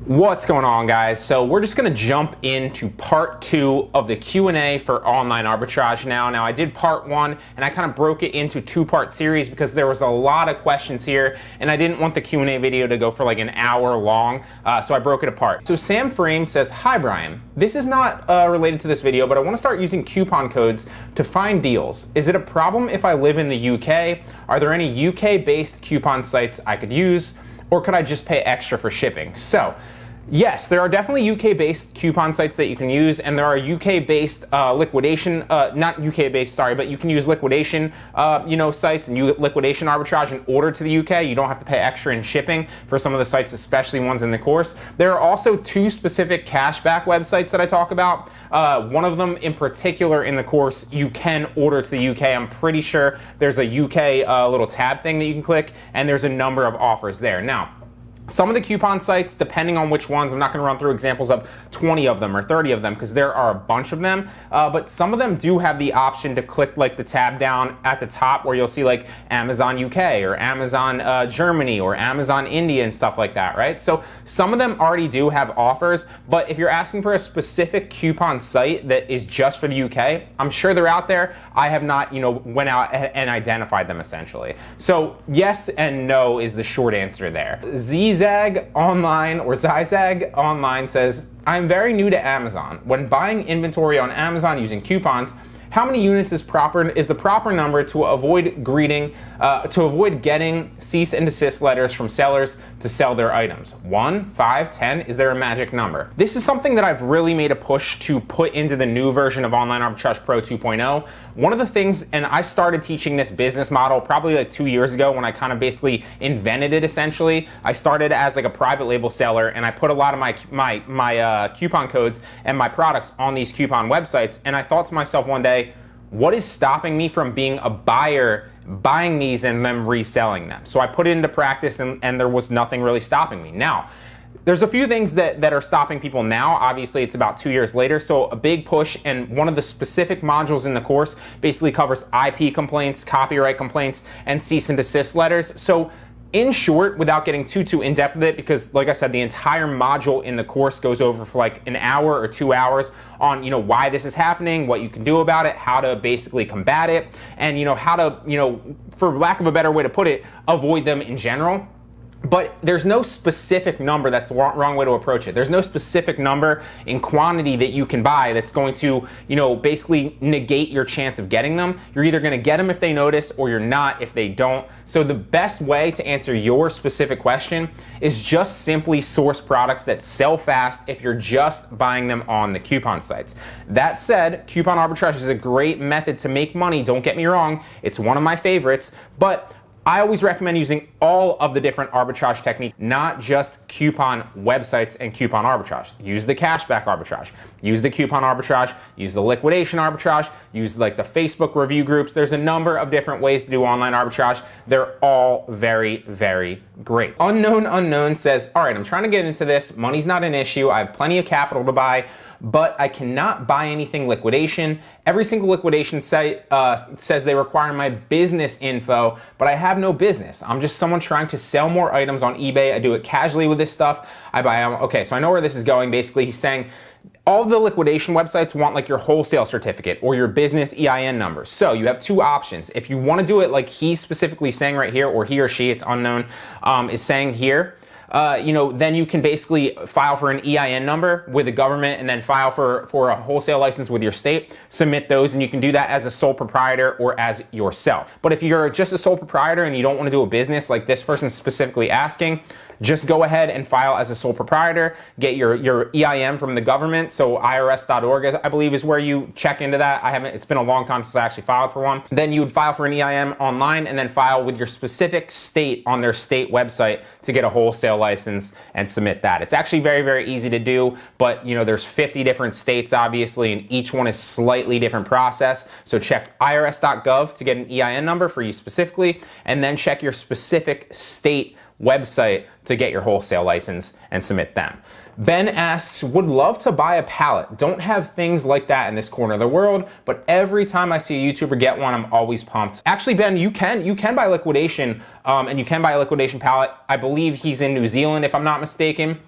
What's going on, guys? So we're just going to jump into part 2 of the Q&A for online arbitrage now. I did part 1 and I kind of broke it into 2-part series because there was a lot of questions here and I didn't want the Q&A video to go for like an hour long, so I broke it apart. So Sam Frame says, "Hi Brian, this is not related to this video, but I want to start using coupon codes to find deals. Is it a problem if I live in the UK? Are there any UK-based coupon sites I could use? Or could I just pay extra for shipping?" So yes, there are definitely UK-based coupon sites that you can use, and there are UK-based liquidation, not UK-based, sorry, but you can use liquidation, sites and liquidation arbitrage in order to the UK. You don't have to pay extra in shipping for some of the sites, especially ones in the course. There are also 2 specific cashback websites that I talk about. One of them in particular in the course, you can order to the UK. I'm pretty sure there's a UK little tab thing that you can click, and there's a number of offers there. Now, some of the coupon sites, depending on which ones, I'm not going to run through examples of 20 of them or 30 of them because there are a bunch of them, but some of them do have the option to click like the tab down at the top where you'll see like Amazon UK or Amazon Germany or Amazon India and stuff like that, right? So some of them already do have offers, but if you're asking for a specific coupon site that is just for the UK, I'm sure they're out there. I have not, went out and identified them essentially. So yes and no is the short answer there. Zizag Online says, "I'm very new to Amazon. When buying inventory on Amazon using coupons, how many units is the proper number to avoid getting cease and desist letters from sellers to sell their items? 1, 5, 10? Is there a magic number?" This is something that I've really made a push to put into the new version of Online Arbitrage Pro 2.0. One of the things, and I started teaching this business model probably like 2 years ago when I kind of basically invented it essentially. I started as like a private label seller and I put a lot of my coupon codes and my products on these coupon websites, and I thought to myself one day, what is stopping me from being a buyer, buying these and then reselling them? So I put it into practice and there was nothing really stopping me. Now, there's a few things that are stopping people now. Obviously, it's about 2 years later, so a big push, and one of the specific modules in the course basically covers IP complaints, copyright complaints, and cease and desist letters. So in short, without getting too in-depth with it, because like I said, the entire module in the course goes over for like an hour or 2 hours on, why this is happening, what you can do about it, how to basically combat it, and, how to, for lack of a better way to put it, avoid them in general. But there's no specific number. That's the wrong way to approach it. There's no specific number in quantity that you can buy that's going to, basically negate your chance of getting them. You're either going to get them if they notice or you're not if they don't. So the best way to answer your specific question is just simply source products that sell fast if you're just buying them on the coupon sites. That said, coupon arbitrage is a great method to make money. Don't get me wrong. It's one of my favorites, but I always recommend using all of the different arbitrage techniques, not just coupon websites and coupon arbitrage. Use the cashback arbitrage, use the coupon arbitrage, use the liquidation arbitrage, use like the Facebook review groups. There's a number of different ways to do online arbitrage. They're all very, very great. Unknown says, "All right, I'm trying to get into this. Money's not an issue. I have plenty of capital to buy, but I cannot buy anything liquidation. Every single liquidation site says they require my business info, but I have no business. I'm just someone trying to sell more items on eBay. I do it casually with this stuff. I buy them." Okay, so I know where this is going. Basically, he's saying all the liquidation websites want like your wholesale certificate or your business EIN number. So you have 2 options. If you want to do it like he's specifically saying right here, or he or she, it's unknown, is saying here, then you can basically file for an EIN number with the government and then file for a wholesale license with your state, submit those, and you can do that as a sole proprietor or as yourself. But if you're just a sole proprietor and you don't want to do a business like this person's specifically asking, just go ahead and file as a sole proprietor, get your EIN from the government. So irs.org, I believe, is where you check into that. It's been a long time since I actually filed for one. Then you would file for an EIN online and then file with your specific state on their state website to get a wholesale license and submit that. It's actually very, very easy to do, but there's 50 different states obviously, and each one is slightly different process. So check irs.gov to get an EIN number for you specifically, and then check your specific state website to get your wholesale license and submit them. Ben asks, "Would love to buy a pallet. Don't have things like that in this corner of the world, but every time I see a YouTuber get one, I'm always pumped." Actually, Ben, you can buy liquidation, and you can buy a liquidation pallet. I believe he's in New Zealand, if I'm not mistaken.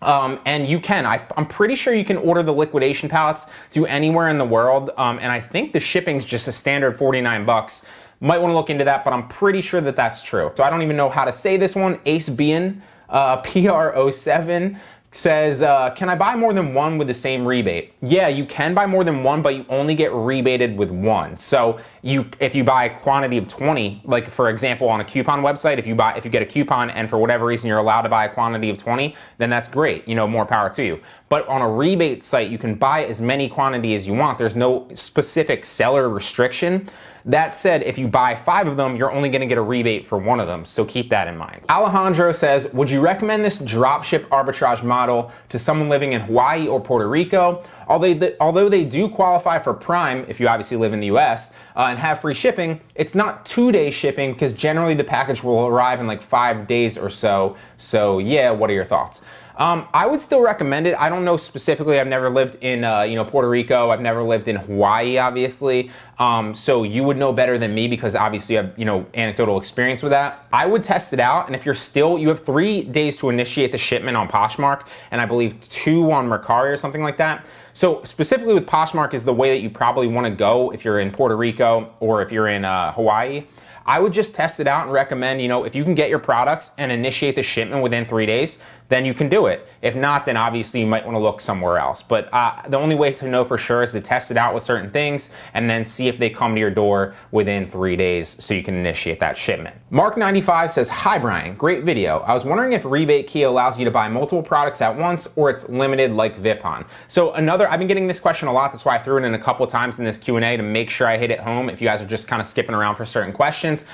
And you can, I'm pretty sure you can order the liquidation pallets to anywhere in the world. And I think the shipping's just a standard 49 bucks. Might want to look into that, but I'm pretty sure that that's true. So I don't even know how to say this one. AceBean, PR07 says, can I buy more than one with the same rebate? Yeah, you can buy more than one, but you only get rebated with one. So if you buy a quantity of 20, like for example, on a coupon website, if you get a coupon and for whatever reason you're allowed to buy a quantity of 20, then that's great, more power to you. But on a rebate site, you can buy as many quantity as you want. There's no specific seller restriction. That said, if you buy 5 of them, you're only going to get a rebate for 1 of them, so keep that in mind. Alejandro says, would you recommend this dropship arbitrage model to someone living in Hawaii or Puerto Rico? Although they do qualify for Prime, if you obviously live in the US, and have free shipping, it's not 2-day shipping because generally the package will arrive in like 5 days or so. So yeah, what are your thoughts? I would still recommend it. I don't know specifically. I've never lived in, Puerto Rico. I've never lived in Hawaii, obviously. So you would know better than me because obviously you have, anecdotal experience with that. I would test it out. And if you have 3 days to initiate the shipment on Poshmark and I believe 2 on Mercari or something like that. So specifically with Poshmark is the way that you probably want to go if you're in Puerto Rico or if you're in Hawaii. I would just test it out and recommend, if you can get your products and initiate the shipment within 3 days, then you can do it. If not, then obviously you might want to look somewhere else. But the only way to know for sure is to test it out with certain things and then see if they come to your door within 3 days so you can initiate that shipment. Mark95 says, hi Brian, great video. I was wondering if Rebate Key allows you to buy multiple products at once or it's limited like Vipon. So I've been getting this question a lot, that's why I threw it in a couple times in this Q&A to make sure I hit it home if you guys are just kind of skipping around for certain questions.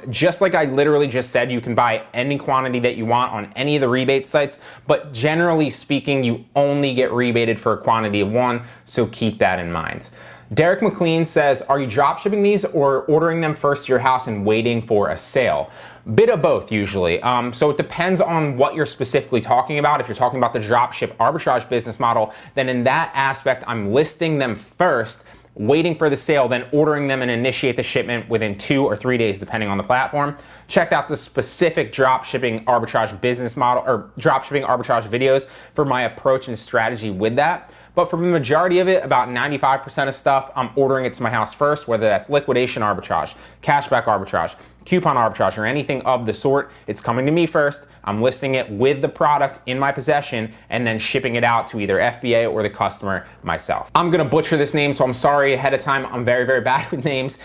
Just like I literally just said, you can buy any quantity that you want on any of the rebate sites, but generally speaking, you only get rebated for a quantity of 1, so keep that in mind. Derek McLean says, are you drop shipping these or ordering them first to your house and waiting for a sale? Bit of both usually. So it depends on what you're specifically talking about. If you're talking about the drop ship arbitrage business model, then in that aspect, I'm listing them first, waiting for the sale, then ordering them and initiate the shipment within 2 or 3 days, depending on the platform. Check out the specific drop shipping arbitrage business model or drop shipping arbitrage videos for my approach and strategy with that. But for the majority of it, about 95% of stuff, I'm ordering it to my house first, whether that's liquidation arbitrage, cashback arbitrage, coupon arbitrage, or anything of the sort. It's coming to me first. I'm listing it with the product in my possession and then shipping it out to either FBA or the customer myself. I'm gonna butcher this name, so I'm sorry ahead of time. I'm very, very bad with names.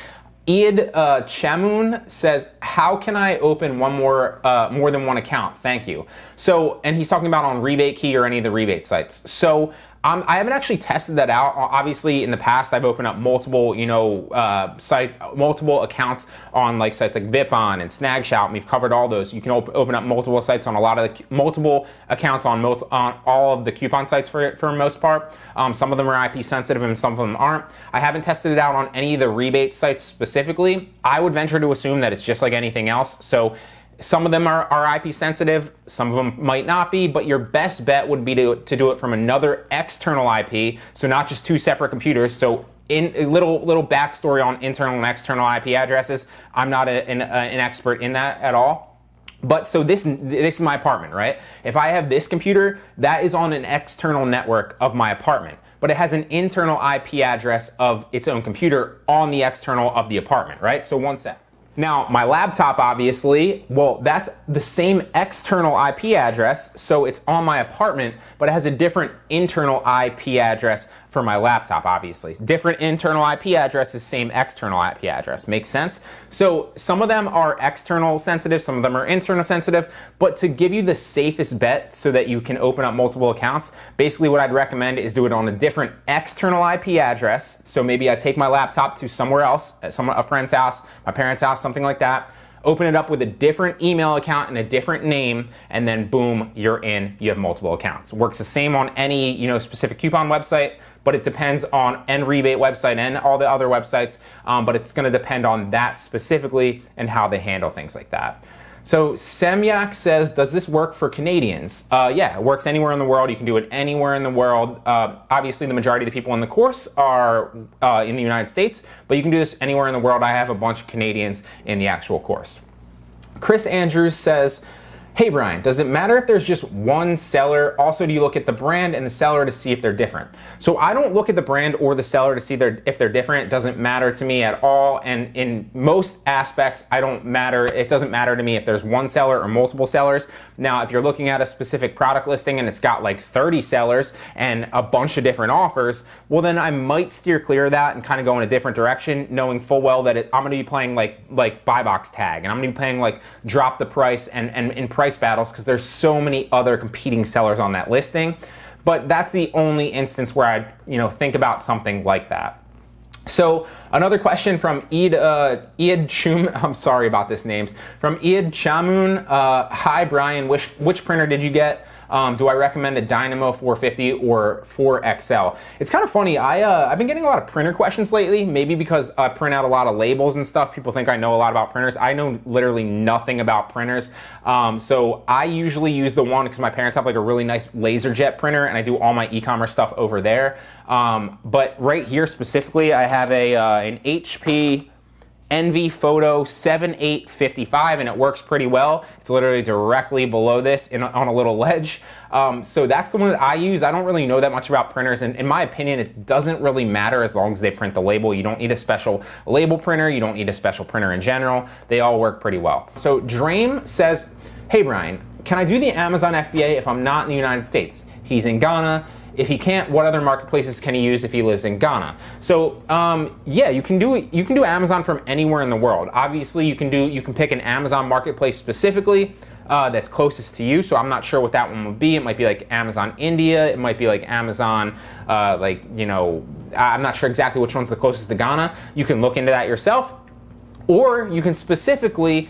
Eid Chamoun says, how can I open more than one account? Thank you. So, and he's talking about on Rebate Key or any of the rebate sites. So I haven't actually tested that out. Obviously, in the past, I've opened up multiple, multiple accounts on like sites like Vipon and Snagshout, and we've covered all those. You can open up multiple sites on a lot of the multiple accounts on all of the coupon sites for the most part. Some of them are IP sensitive and some of them aren't. I haven't tested it out on any of the rebate sites specifically. I would venture to assume that it's just like anything else. So some of them are IP sensitive, some of them might not be, but your best bet would be to do it from another external IP, so not just 2 separate computers. So in a little backstory on internal and external IP addresses, I'm not an expert in that at all. But so this is my apartment, right? If I have this computer, that is on an external network of my apartment, but it has an internal IP address of its own computer on the external of the apartment, right? So one sec. Now, my laptop, obviously, well, that's the same external IP address, so it's on my apartment, but it has a different internal IP address for my laptop, obviously. Different internal IP addresses, same external IP address. Makes sense? So some of them are external sensitive, some of them are internal sensitive, but to give you the safest bet so that you can open up multiple accounts, basically what I'd recommend is do it on a different external IP address. So maybe I take my laptop to somewhere else, a friend's house, my parents' house, something like that. Open it up with a different email account and a different name, and then boom, you're in. You have multiple accounts. Works the same on any specific coupon website, but it depends on any rebate website and all the other websites. But it's going to depend on that specifically and how they handle things like that. So Semyak says, does this work for Canadians? Yeah, it works anywhere in the world. You can do it anywhere in the world. Obviously, the majority of the people in the course are in the United States, but you can do this anywhere in the world. I have a bunch of Canadians in the actual course. Chris Andrews says, Hey Brian, does it matter if there's just one seller? Also, do you look at the brand and the seller to see if they're different? So I don't look at the brand or the seller to see if they're different. It doesn't matter to me at all. And in most aspects, it doesn't matter to me if there's one seller or multiple sellers. Now, if you're looking at a specific product listing and it's got like 30 sellers and a bunch of different offers, well then I might steer clear of that and kind of go in a different direction, knowing full well that I'm gonna be playing like buy box tag, and I'm gonna be playing like drop the price and in price battles because there's so many other competing sellers on that listing. But that's the only instance where I'd think about something like that. So another question from Iad Chum, I'm sorry about this names, from Iad Chamoun. Hi Brian, which printer did you get? Do I recommend a Dynamo 450 or 4XL? It's kind of funny, I've been getting a lot of printer questions lately, maybe because I print out a lot of labels and stuff. People think I know a lot about printers. I know literally nothing about printers. So I usually use the one because my parents have like a really nice LaserJet printer and I do all my e-commerce stuff over there. But right here specifically, I have an HP Envy Photo 7855 and it works pretty well. It's literally directly below this on a little ledge. So that's the one that I use. I don't really know that much about printers, and in my opinion it doesn't really matter as long as they print the label. You don't need a special label printer, you don't need a special printer in general. They all work pretty well. So Drame says, hey Brian, can I do the Amazon FBA if I'm not in the United States? He's in Ghana. If he can't, what other marketplaces can he use if he lives in Ghana? So yeah, you can do Amazon from anywhere in the world. Obviously, you can pick an Amazon marketplace specifically that's closest to you. So I'm not sure what that one would be. It might be like Amazon India. It might be like Amazon, I'm not sure exactly which one's the closest to Ghana. You can look into that yourself. Or you can specifically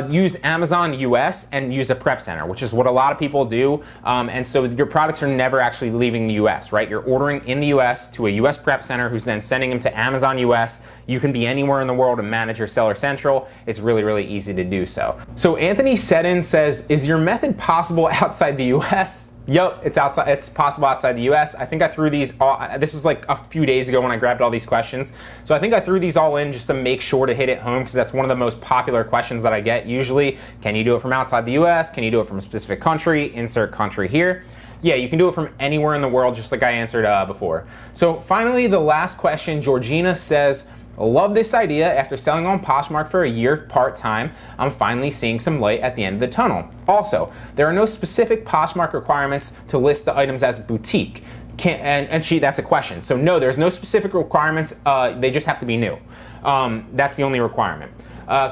use Amazon US and use a prep center, which is what a lot of people do. And so your products are never actually leaving the US, right? You're ordering in the US to a US prep center who's then sending them to Amazon US. You can be anywhere in the world and manage your Seller Central. It's really, really easy to do so. So Anthony Seddon says, is your method possible outside the US? Yep, it's possible outside the US. I think I threw these all, this was like a few days ago when I grabbed all these questions. So I think I threw these all in just to make sure to hit it home, because that's one of the most popular questions that I get usually. Can you do it from outside the US? Can you do it from a specific country? Insert country here. Yeah, you can do it from anywhere in the world, just like I answered before. So finally, the last question, Georgina says, love this idea. After selling on Poshmark for a year part-time, I'm finally seeing some light at the end of the tunnel. Also, there are no specific Poshmark requirements to list the items as boutique. That's a question. So no, there's no specific requirements. They just have to be new. That's the only requirement.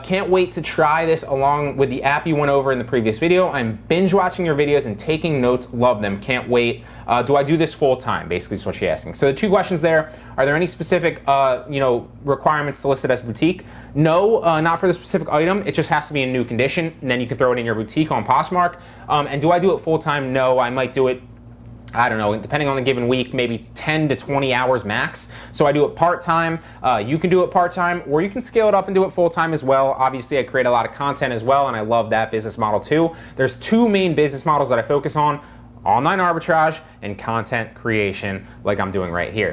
Can't wait to try this along with the app you went over in the previous video. I'm binge watching your videos and taking notes. Love them. Can't wait. Do I do this full time? Basically is what she's asking. So the two questions there, are there any specific requirements to list it as boutique? No, not for the specific item. It just has to be in new condition, and then you can throw it in your boutique on Poshmark. And do I do it full time? No, I might do it, I don't know, depending on the given week, maybe 10 to 20 hours max. So I do it part-time. You can do it part-time, or you can scale it up and do it full-time as well. Obviously, I create a lot of content as well, and I love that business model too. There's two main business models that I focus on: online arbitrage and content creation, like I'm doing right here.